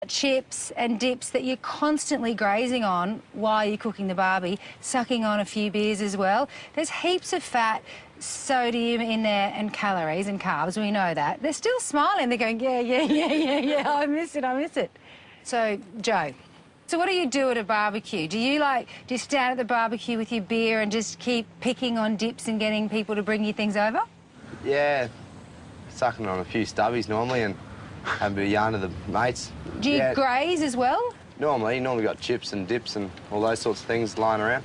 chips and dips that you're constantly grazing on while you're cooking the barbie, sucking on a few beers as well. There's heaps of fat, sodium in there and calories and carbs, we know that. They're still smiling, they're going, yeah, I miss it. So, Jo, so what do you do at a barbecue? Do you stand at the barbecue with your beer and just keep picking on dips and getting people to bring you things over? Yeah, sucking on a few stubbies normally and having a bit of yarn to the mates. Do you graze as well? Normally got chips and dips and all those sorts of things lying around.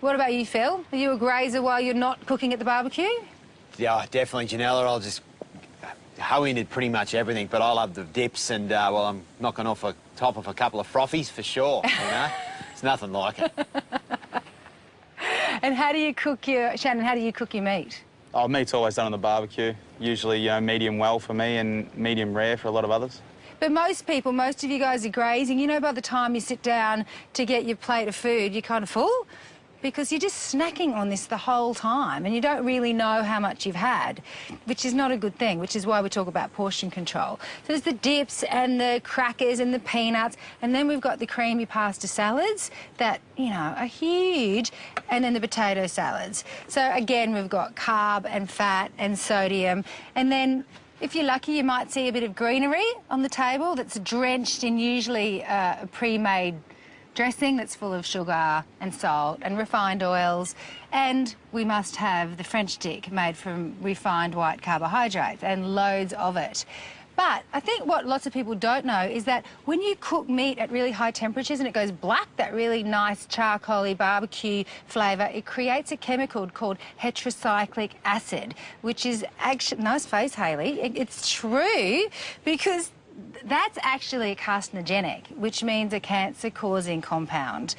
What about you, Phil? Are you a grazer while you're not cooking at the barbecue? Yeah, definitely, Janella. I'll just hoe into pretty much everything, but I love the dips and, well, I'm knocking off a top of a couple of frothies for sure, you know? It's nothing like it. And how do you cook Shannon, how do you cook your meat? Oh, meat's always done on the barbecue. Usually, you know, medium well for me and medium rare for a lot of others. But most of you guys are grazing. You know, by the time you sit down to get your plate of food, you're kind of full because you're just snacking on this the whole time and you don't really know how much you've had, which is not a good thing, which is why we talk about portion control. So there's the dips and the crackers and the peanuts, and then we've got the creamy pasta salads that, you know, are huge, and then the potato salads. So again, we've got carb and fat and sodium, and then if you're lucky, you might see a bit of greenery on the table that's drenched in usually a pre-made dressing that's full of sugar and salt and refined oils. And we must have the French dip made from refined white carbohydrates and loads of it. But I think what lots of people don't know is that when you cook meat at really high temperatures and it goes black, that really nice charcoaly barbecue flavour, it creates a chemical called heterocyclic acid, which is actually... Nice face, Hayley. It's true, because that's actually a carcinogenic, which means a cancer-causing compound.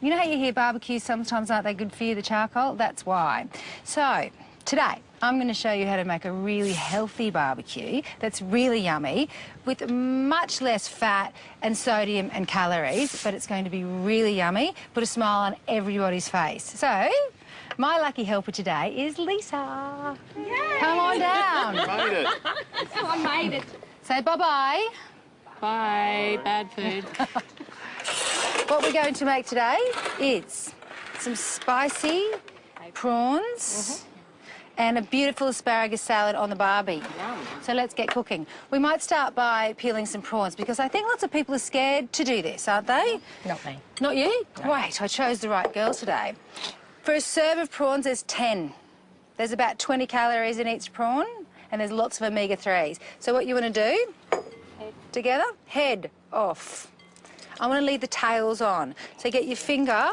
You know how you hear barbecues sometimes aren't they good for you, the charcoal? That's why. So, today, I'm going to show you how to make a really healthy barbecue that's really yummy with much less fat and sodium and calories, but it's going to be really yummy, put a smile on everybody's face. So, my lucky helper today is Lisa. Yay! Come on down. You made it. Oh, I made it. Say bye-bye. Bye, bad food. What we're going to make today is some spicy prawns and a beautiful asparagus salad on the barbie. Yum. So let's get cooking. We might start by peeling some prawns because I think lots of people are scared to do this, aren't they? Not me. Not you? No. Wait, I chose the right girl today. For a serve of prawns, there's 10. There's about 20 calories in each prawn, and there's lots of omega-3s. So what you want to do, together, head off. I want to leave the tails on. So get your finger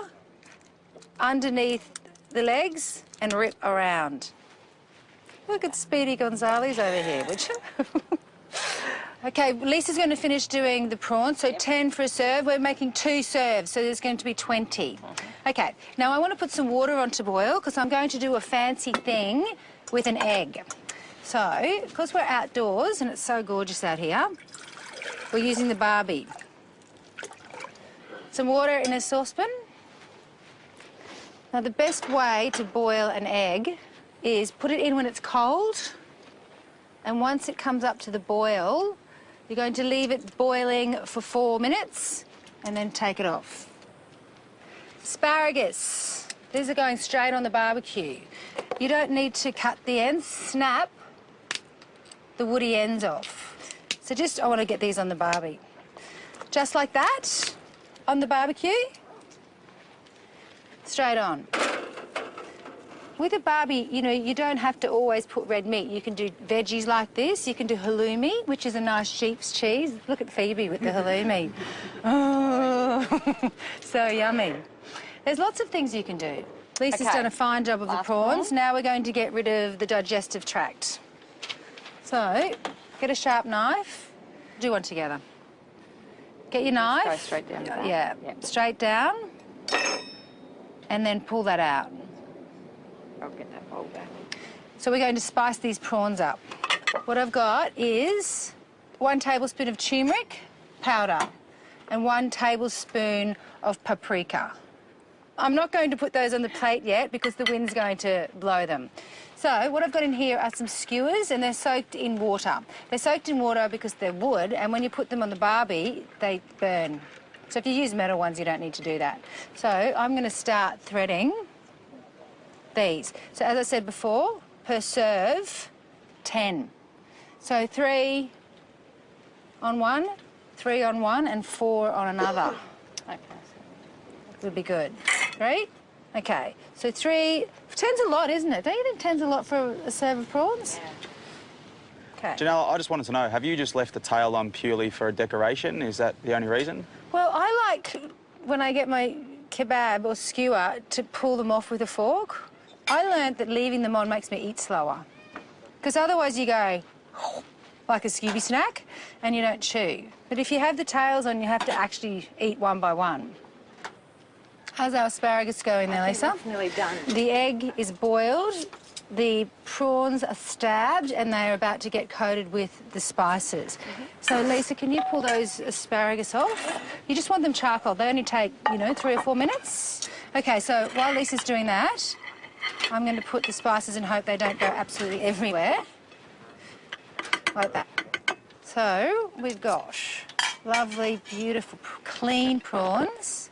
underneath the legs and rip around. Look at Speedy Gonzales over here, would you? OK, Lisa's going to finish doing the prawns, so 10 for a serve. We're making 2 serves, so there's going to be 20. OK, now I want to put some water on to boil because I'm going to do a fancy thing with an egg. So, because we're outdoors and it's so gorgeous out here, we're using the barbie. Some water in a saucepan. Now, the best way to boil an egg is put it in when it's cold, and once it comes up to the boil, you're going to leave it boiling for 4 minutes and then take it off. Asparagus. These are going straight on the barbecue. You don't need to cut the ends. Snap the woody ends off. So I want to get these on the barbie. Just like that, on the barbecue. Straight on. With a barbie, you know, you don't have to always put red meat. You can do veggies like this. You can do halloumi, which is a nice sheep's cheese. Look at Phoebe with the halloumi. Oh, so yummy. There's lots of things you can do. Lisa's done a fine job of the prawns. Now we're going to get rid of the digestive tract. So, get a sharp knife. Do one together. Get your knife. Go straight down. Yeah, straight down. And then pull that out. I'll get that bowl back. So we're going to spice these prawns up. What I've got is 1 tablespoon of turmeric powder and 1 tablespoon of paprika. I'm not going to put those on the plate yet because the wind's going to blow them. So what I've got in here are some skewers, and they're soaked in water. They're soaked in water because they're wood, and when you put them on the barbie, they burn. So if you use metal ones, you don't need to do that. So I'm going to start threading these. So as I said before, per serve, 10. So 3 on one, 3 on one, and 4 on another. Okay, would be good. 3? Okay, so 3. 10's a lot, isn't it? Don't you think 10's a lot for a serve of prawns? Yeah. Okay. Janelle, I just wanted to know, have you just left the tail on purely for a decoration? Is that the only reason? Well, I like, when I get my kebab or skewer, to pull them off with a fork. I learned that leaving them on makes me eat slower. Because otherwise you go like a Scooby snack and you don't chew. But if you have the tails on, you have to actually eat one by one. How's our asparagus going there, Lisa? It's nearly done. The egg is boiled, the prawns are stabbed, and they're about to get coated with the spices. So, Lisa, can you pull those asparagus off? You just want them charcoal. They only take, you know, 3 or 4 minutes. OK, so while Lisa's doing that, I'm going to put the spices and hope they don't go absolutely everywhere. Like that. So, we've got lovely, beautiful, clean prawns.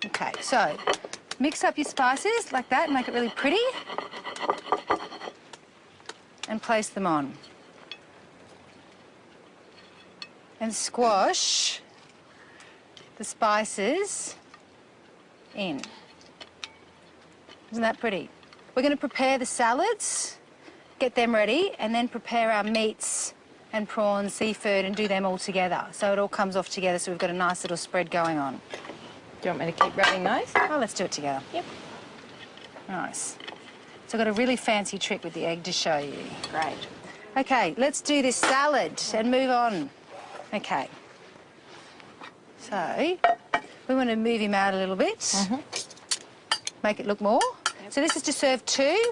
OK, so mix up your spices like that and make it really pretty. And place them on. And squash the spices in. Isn't that pretty? We're going to prepare the salads, get them ready, and then prepare our meats and prawns, seafood, and do them all together. So it all comes off together, so we've got a nice little spread going on. Do you want me to keep rubbing those? Oh, let's do it together. Yep. Nice. So I've got a really fancy trick with the egg to show you. Great. OK, let's do this salad and move on. OK. So we want to move him out a little bit. Make it look more. So this is to serve 2.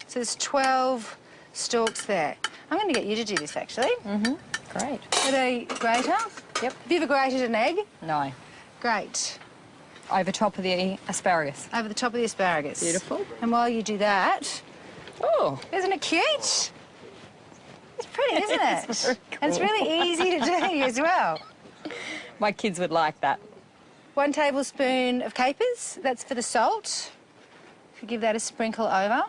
So there's 12 stalks there. I'm going to get you to do this, actually. Great. With a grater? Yep. Have you ever grated an egg? No. Great. Over top of the asparagus. Over the top of the asparagus. Beautiful. And while you do that, Oh. isn't it cute? It's pretty, isn't it? It's very And it's really easy to do as well. My kids would like that. 1 tablespoon of capers, that's for the salt. If you give that a sprinkle over.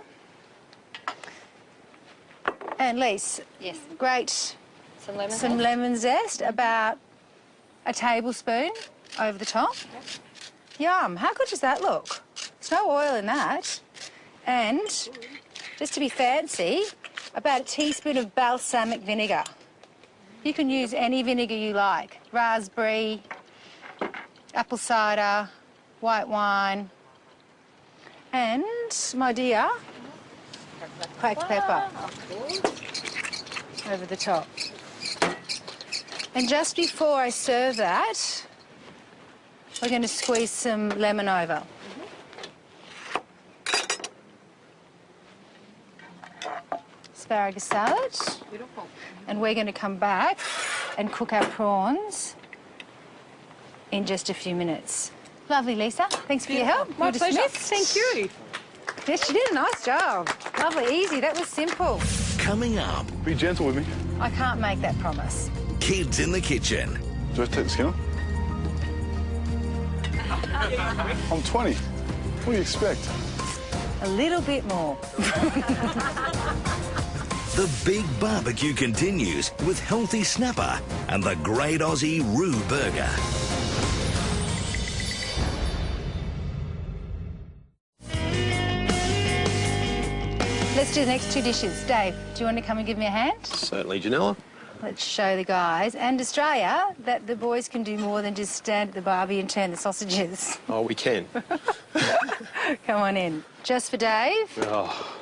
And Lise, Yes. grate Some lemon. some lemon zest, about a tablespoon over the top. Yum, how good does that look? There's no oil in that. And, just to be fancy, about a teaspoon of balsamic vinegar. You can use any vinegar you like. Raspberry, apple cider, white wine. And, my dear, cracked pepper over the top. And just before I serve that, we're going to squeeze some lemon over. Asparagus salad. Beautiful. And we're going to come back and cook our prawns in just a few minutes. Lovely, Lisa. Thanks for your help. My You're pleasure. dismissed. Thank you. Yes, you did a nice job. Lovely, easy. That was simple. Coming up, Be gentle with me. I can't make that promise. Kids in the Kitchen. Do I have to take the skin off? I'm 20. What do you expect? A little bit more. The big barbecue continues with Healthy Snapper and the Great Aussie Roo Burger. Let's do the next 2 dishes. Dave, do you want to come and give me a hand? Certainly, Janella. Let's show the guys and Australia that the boys can do more than just stand at the barbie and turn the sausages. Oh, we can. Come on in. Just for Dave, Oh,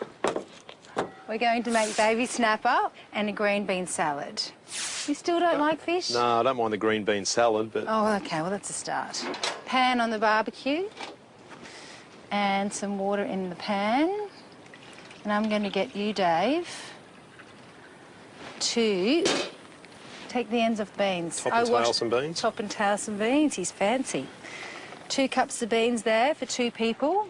we're going to make baby snapper and a green bean salad. You still don't like fish? no, I don't mind the green bean salad, but Oh, OK, well, that's a start. Pan on the barbecue and some water in the pan. And I'm going to get you, Dave, to take the ends of beans. Top and tail some beans? Top and tail some beans. He's fancy. 2 cups of beans there for 2 people.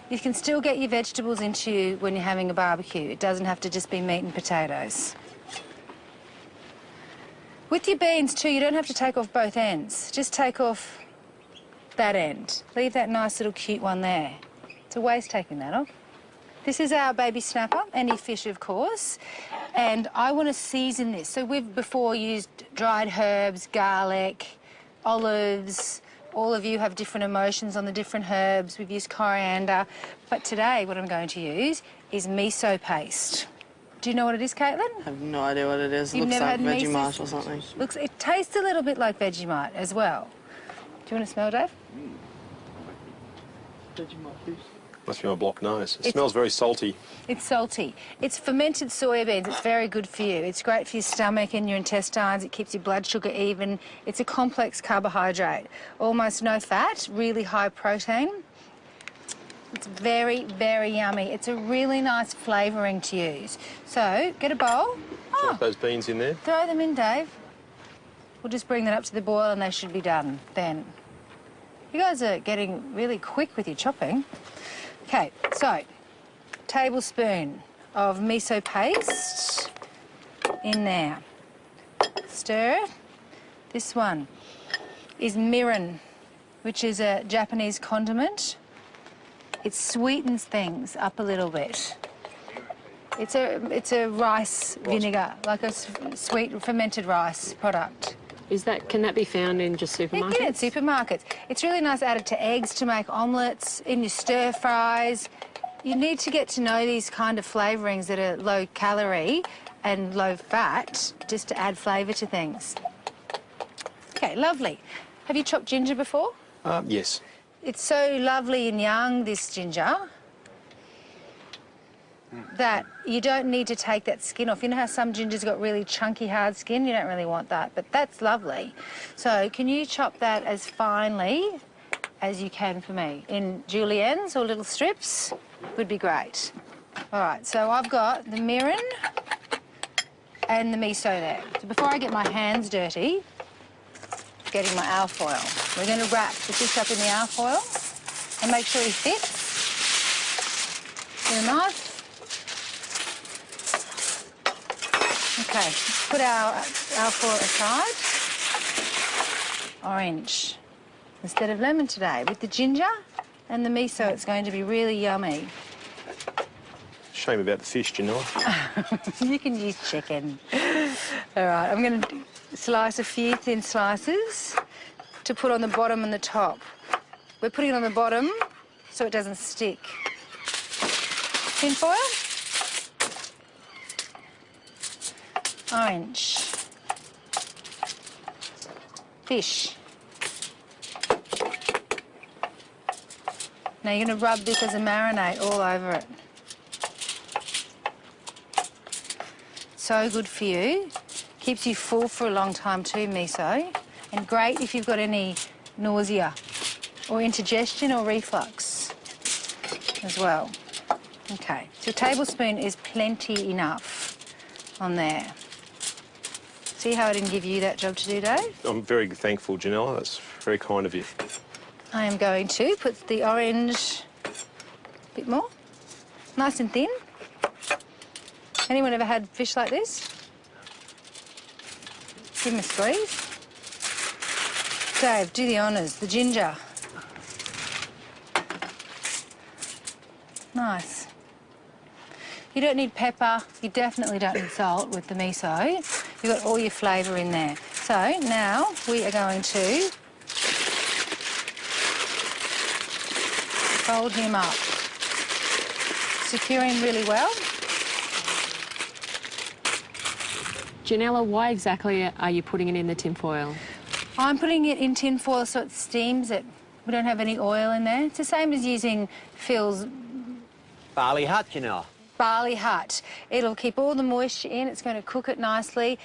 You can still get your vegetables into you when you're having a barbecue. It doesn't have to just be meat and potatoes. With your beans too, you don't have to take off both ends. Just take off that end. Leave that nice little cute one there. It's a waste taking that off. This is our baby snapper, any fish of course, and I want to season this. So we've before used dried herbs, garlic, olives. All of you have different emotions on the different herbs. We've used coriander, but today what I'm going to use is miso paste. Do you know what it is, Caitlin? I have no idea what it is. It You've looks never like had miso? Vegemite or something. It tastes a little bit like Vegemite as well. Do you want to smell, Dave? Must be my blocked nose. It smells very salty. It's salty. It's fermented soybeans. It's very good for you. It's great for your stomach and your intestines. It keeps your blood sugar even. It's a complex carbohydrate. Almost no fat, really high protein. It's very, very yummy. It's a really nice flavouring to use. So, get a bowl. Drop those beans in there. Throw them in, Dave. We'll just bring that up to the boil and they should be done then. You guys are getting really quick with your chopping. Okay, so tablespoon of miso paste in there. Stir. This one is mirin, which is a Japanese condiment. It sweetens things up a little bit. It's a rice vinegar, like a sweet fermented rice product. Can that be found in just You supermarkets? can get it at supermarkets. It's really nice added to eggs to make omelettes, in your stir fries. You need to get to know these kind of flavourings that are low calorie and low fat, just to add flavour to things. Okay, lovely. Have you chopped ginger before? Yes. It's so lovely and young, this ginger, that you don't need to take that skin off. You know how some ginger's got really chunky, hard skin? You don't really want that, but that's lovely. So can you chop that as finely as you can for me? In juliennes or little strips would be great. All right, so I've got the mirin and the miso there. So before I get my hands dirty, getting my alfoil, we're going to wrap the fish up in the alfoil and make sure he fits with a knife. Okay, put our alfoil aside. Orange instead of lemon today. With the ginger and the miso, it's going to be really yummy. Shame about the fish, Janelle. You can use chicken. All right, I'm going to slice a few thin slices to put on the bottom and the top. We're putting it on the bottom so it doesn't stick. Tin foil. Orange. Fish. Now you're going to rub this as a marinade all over it. So good for you. Keeps you full for a long time too, miso. And great if you've got any nausea or indigestion or reflux as well. Okay, so a tablespoon is plenty enough on there. See how I didn't give you that job to do, Dave? I'm very thankful, Janelle. That's very kind of you. I am going to put the orange a bit more, nice and thin. Anyone ever had fish like this? Give them a squeeze. Dave, do the honours. The ginger. Nice. You don't need pepper. You definitely don't need salt with the miso. You've got all your flavour in there. So now we are going to fold him up. Secure him really well. Janella, why exactly are you putting it in the tin foil? I'm putting it in tin foil so it steams it. We don't have any oil in there. It's the same as using Phil's Barley hut, Janelle. barley hut. It'll keep all the moisture in. It's going to cook it nicely.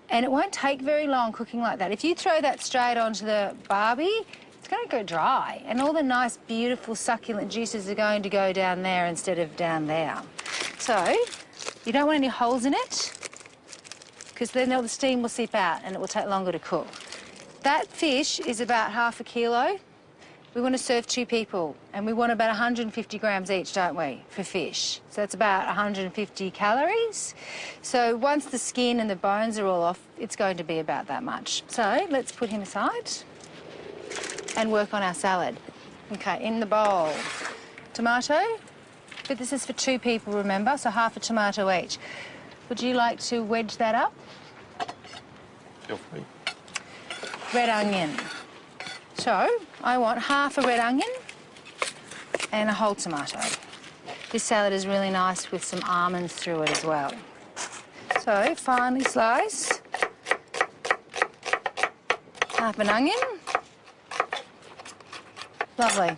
And it won't take very long cooking like that. If you throw that straight onto the barbie, it's going to go dry. And all the nice, beautiful, succulent juices are going to go down there instead of down there. So you don't want any holes in it, because then all the steam will seep out and it will take longer to cook. That fish is about 1/2 kilo. We want to serve 2 people, and we want about 150 grams each, don't we, for fish? So that's about 150 calories. So once the skin and the bones are all off, it's going to be about that much. So let's put him aside and work on our salad. Okay, in the bowl, tomato. But this is for 2 people, remember, so half a tomato each. Would you like to wedge that up? Feel free. Red onion. So I want half a red onion and a whole tomato. This salad is really nice with some almonds through it as well. So finely slice half an onion. Lovely.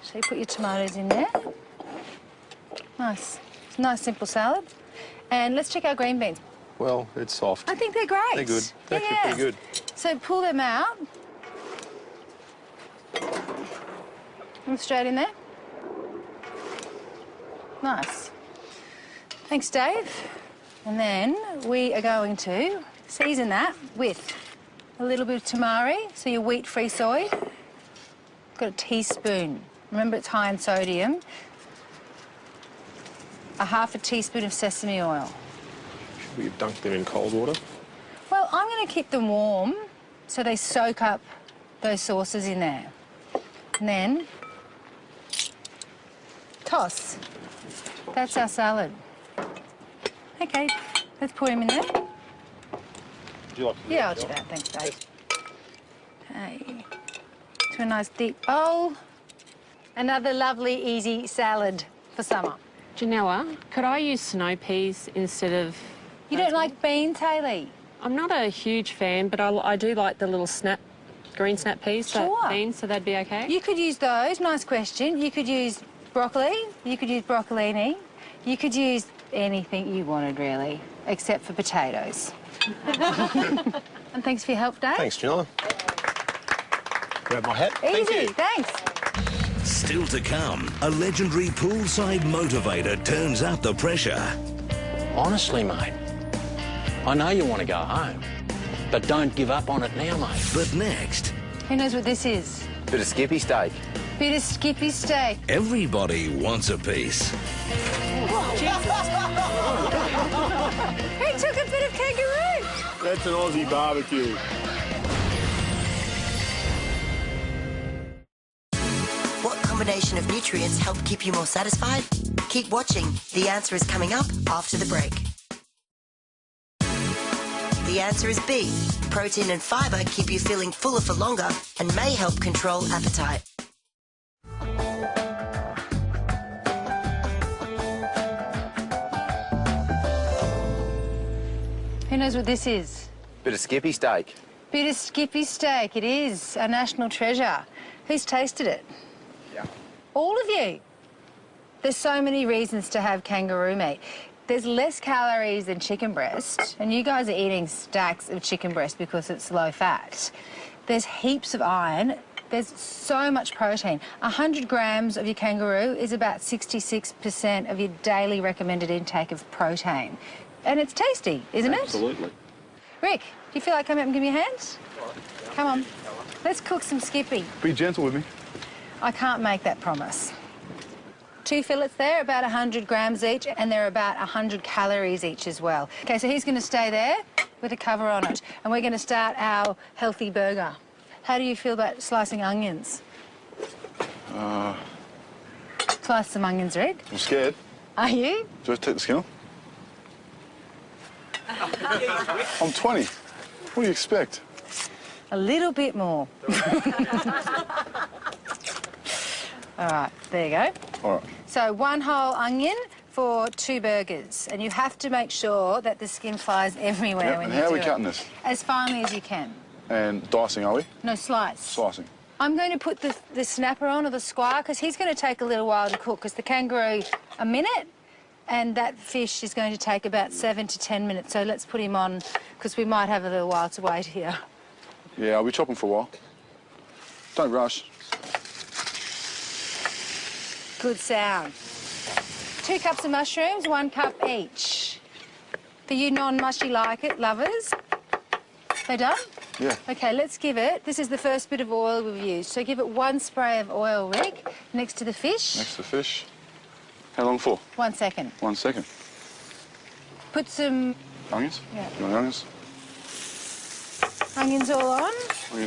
So you put your tomatoes in there. Nice. It's a nice simple salad. And let's check our green beans. Well, it's soft. I think they're great. They're good. They're actually pretty good. So pull them out. And straight in there. Nice. Thanks, Dave. And then we are going to season that with a little bit of tamari, so your wheat-free soy. Got a teaspoon. Remember, it's high in sodium. A half a teaspoon of sesame oil. Should we have dunked them in cold water? Well, I'm going to keep them warm so they soak up those sauces in there. And then toss. That's our salad. Okay, let's pour him in there. Would you like to do Yeah, I'll that, do Jill? that. Thanks, Dave. Okay. To a nice deep bowl. Another lovely, easy salad for summer. Janella, could I use snow peas instead of... You don't like beans, Hayley? I'm not a huge fan, but I do like the little green snap peas, Sure. beans, so that'd be okay? You could use those. Nice question. You could use broccoli. You could use broccolini. You could use anything you wanted, really, except for potatoes. And thanks for your help, Dave. Thanks, Janella. Grab my hat. Easy, thanks. Still to come, a legendary poolside motivator turns up the pressure. Honestly, mate, I know you want to go home, but don't give up on it now, mate. But next, Who knows what this is? Bit of skippy steak. Bit of skippy steak. everybody wants a piece. He took a bit of kangaroo. That's an Aussie barbecue. What combination of nutrients help keep you more satisfied? Keep watching. The answer is coming up after the break. The answer is B. Protein and fibre keep you feeling fuller for longer and may help control appetite. Who knows what this is? Bit of skippy steak. Bit of skippy steak. It is a national treasure. Who's tasted it? Yeah. All of you. There's so many reasons to have kangaroo meat. There's less calories than chicken breast, and you guys are eating stacks of chicken breast because it's low fat. There's heaps of iron. There's so much protein. 100 grams of your kangaroo is about 66% of your daily recommended intake of protein. And it's tasty, isn't it? Absolutely. Rick, do you feel like coming up and give me a hand? Come on. Let's cook some skippy. Be gentle with me. I can't make that promise. 2 fillets there, about 100 grams each, and they're about 100 calories each as well. Okay, so he's going to stay there with a cover on it, and we're going to start our healthy burger. How do you feel about slicing onions? Slice some onions, Rick. I'm scared. Are you? Do I take the skin off? I'm 20. What do you expect? A little bit more. All right, there you go. All right. So 1 whole onion for 2 burgers, and you have to make sure that the skin flies everywhere Yep, when and you how do are we it. cutting this? As finely as you can. And dicing, are we? No, slice. Slicing. I'm going to put the snapper on, or the squire, because he's going to take a little while to cook, because the kangaroo, a minute, and that fish is going to take about 7 to 10 minutes. So let's put him on, because we might have a little while to wait here. Yeah, I'll be chopping for a while. Don't rush. Good sound. 2 cups of mushrooms, 1 cup each. For you non-mushy like it lovers, they done? Yeah. Okay, let's give it, this is the first bit of oil we've used, so give it 1 spray of oil, Rick, next to the fish. Next to the fish. How long for? 1 second. 1 second. Put some Onions? Yeah. You want onions? onions all on. Onions